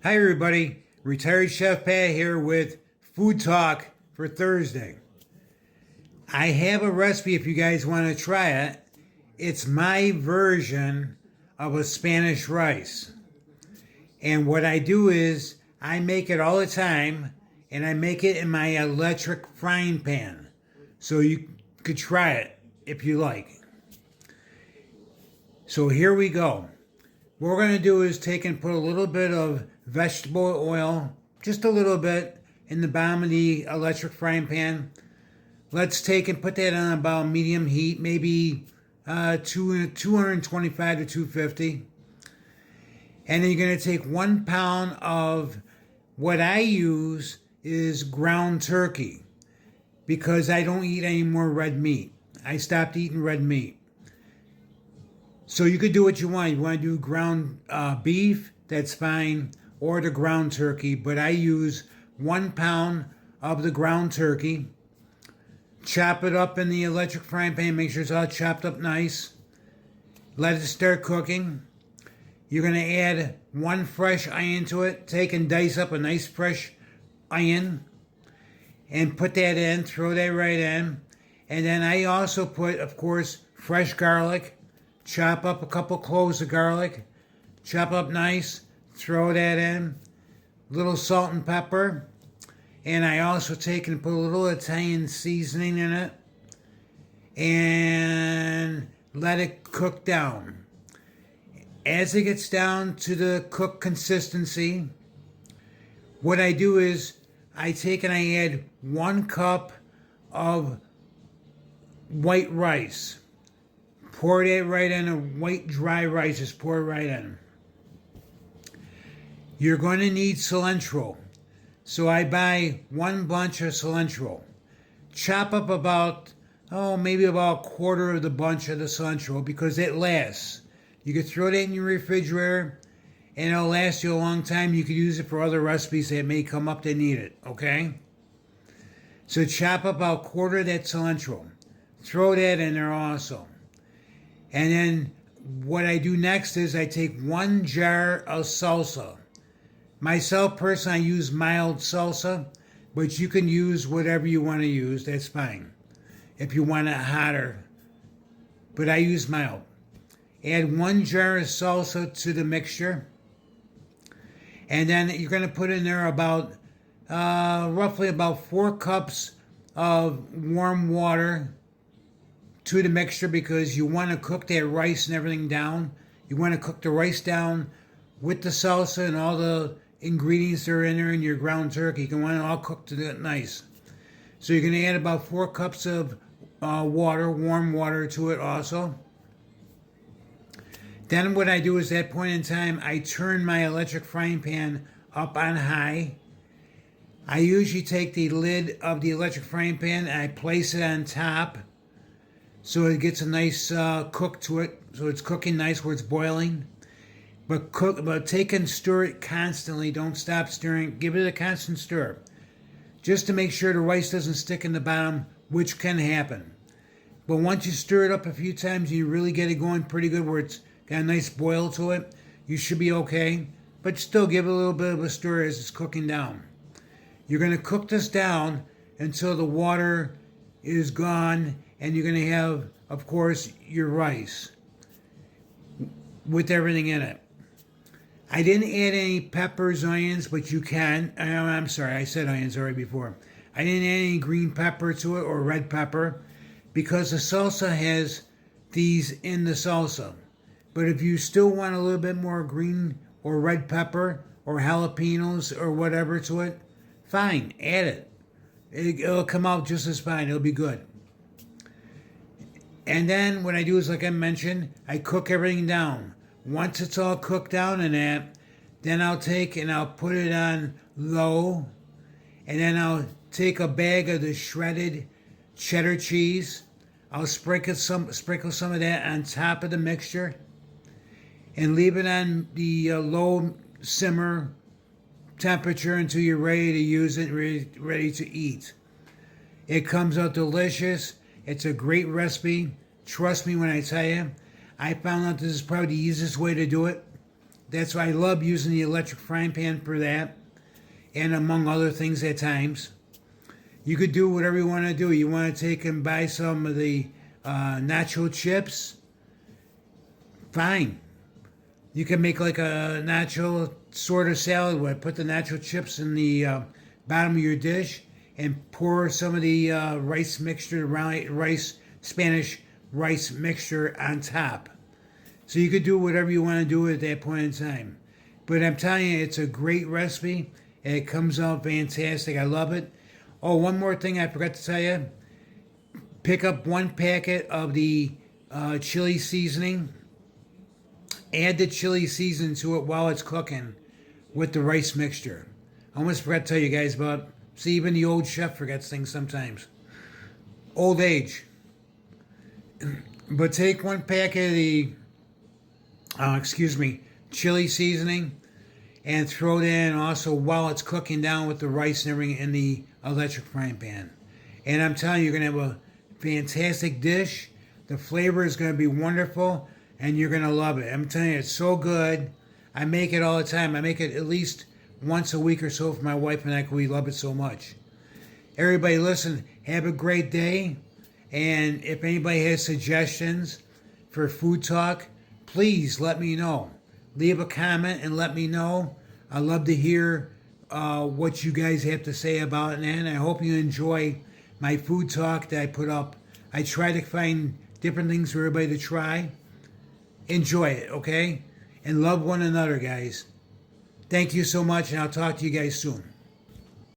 Hi, everybody. Retired Chef Pat here with Food Talk for Thursday. I have a recipe if you guys want to try it. It's my version of a Spanish rice. And what I do is I make it all the time and I make it in my electric frying pan. So you could try it if you like. So here we go. What we're going to do is take and put a little bit of vegetable oil, just a little bit, in the bottom of the electric frying pan. Let's take and put that on about medium heat, maybe 225 to 250. And then you're going to take 1 pound of what I use is ground turkey because I don't eat any more red meat. I stopped eating red meat. So you could do what you want. You want to do ground beef, that's fine, or the ground turkey. But I use 1 pound of the ground turkey. Chop it up in the electric frying pan. Make sure it's all chopped up nice. Let it start cooking. You're going to add 1 fresh onion to it. Take and dice up a nice fresh onion. And put that in. Throw that right in. And then I also put, of course, fresh garlic. Chop up a couple cloves of garlic, chop up nice, throw that in, little salt and pepper, and I also take and put a little Italian seasoning in it, and let it cook down. As it gets down to the cooked consistency, what I do is I take and I add 1 cup of white rice. Pour that right in, a white dry rice, just pour it right in. You're going to need cilantro. So I buy 1 bunch of cilantro. Chop up about, maybe about a quarter of the bunch of the cilantro because it lasts. You could throw that in your refrigerator and it'll last you a long time. You could use it for other recipes that may come up that need it, okay? So chop up about a quarter of that cilantro. Throw that in there also. And then what I do next is I take 1 jar of salsa. Myself, personally, I use mild salsa, but you can use whatever you want to use. That's fine. If you want it hotter. But I use mild. Add 1 jar of salsa to the mixture. And then you're going to put in there about, roughly about 4 cups of warm water to the mixture because you want to cook that rice and everything down. You want to cook the rice down with the salsa and all the ingredients that are in there in your ground turkey. You want it all cooked to that nice. So you're going to add about 4 cups of water, warm water to it also. Then what I do is at that point in time, I turn my electric frying pan up on high. I usually take the lid of the electric frying pan and I place it on top so it gets a nice cook to it. So it's cooking nice where it's boiling. But take and stir it constantly. Don't stop stirring. Give it a constant stir. Just to make sure the rice doesn't stick in the bottom, which can happen. But once you stir it up a few times and you really get it going pretty good where it's got a nice boil to it, you should be okay. But still give it a little bit of a stir as it's cooking down. You're going to cook this down until the water is gone. And you're going to have, of course, your rice with everything in it. I didn't add any peppers, onions, but you can. I'm sorry, I said onions already before. I didn't add any green pepper to it or red pepper because the salsa has these in the salsa. But if you still want a little bit more green or red pepper or jalapenos or whatever to it, fine, add it. It'll come out just as fine. It'll be good. And then what I do is, like I mentioned, I cook everything down. Once it's all cooked down and that, then I'll take and I'll put it on low. And then I'll take a bag of the shredded cheddar cheese. I'll sprinkle some of that on top of the mixture. And leave it on the low simmer temperature until you're ready to use it, ready to eat. It comes out delicious. It's a great recipe. Trust me when I tell you. I found out this is probably the easiest way to do it. That's why I love using the electric frying pan for that, and among other things at times. You could do whatever you want to do. You want to take and buy some of the nacho chips? Fine. You can make like a nacho sort of salad where I put the nacho chips in the bottom of your dish and pour some of the rice mixture, Spanish rice mixture on top. So you could do whatever you want to do at that point in time. But I'm telling you, it's a great recipe. And it comes out fantastic. I love it. Oh, one more thing I forgot to tell you. Pick up 1 packet of the chili seasoning. Add the chili seasoning to it while it's cooking with the rice mixture. I almost forgot to tell you guys about. See, even the old chef forgets things sometimes. Old age. But take 1 packet of the, chili seasoning and throw it in also while it's cooking down with the rice and everything in the electric frying pan. And I'm telling you, you're going to have a fantastic dish. The flavor is going to be wonderful and you're going to love it. I'm telling you, it's so good. I make it all the time. I make it at least once a week or so for my wife and I because we love it so much. Everybody, listen, have a great day. And if anybody has suggestions for food talk, please let me know. Leave a comment and let me know. I love to hear what you guys have to say about it. And I hope you enjoy my food talk that I put up. I try to find different things for everybody to try. Enjoy it, okay? And love one another, guys. Thank you so much, and I'll talk to you guys soon.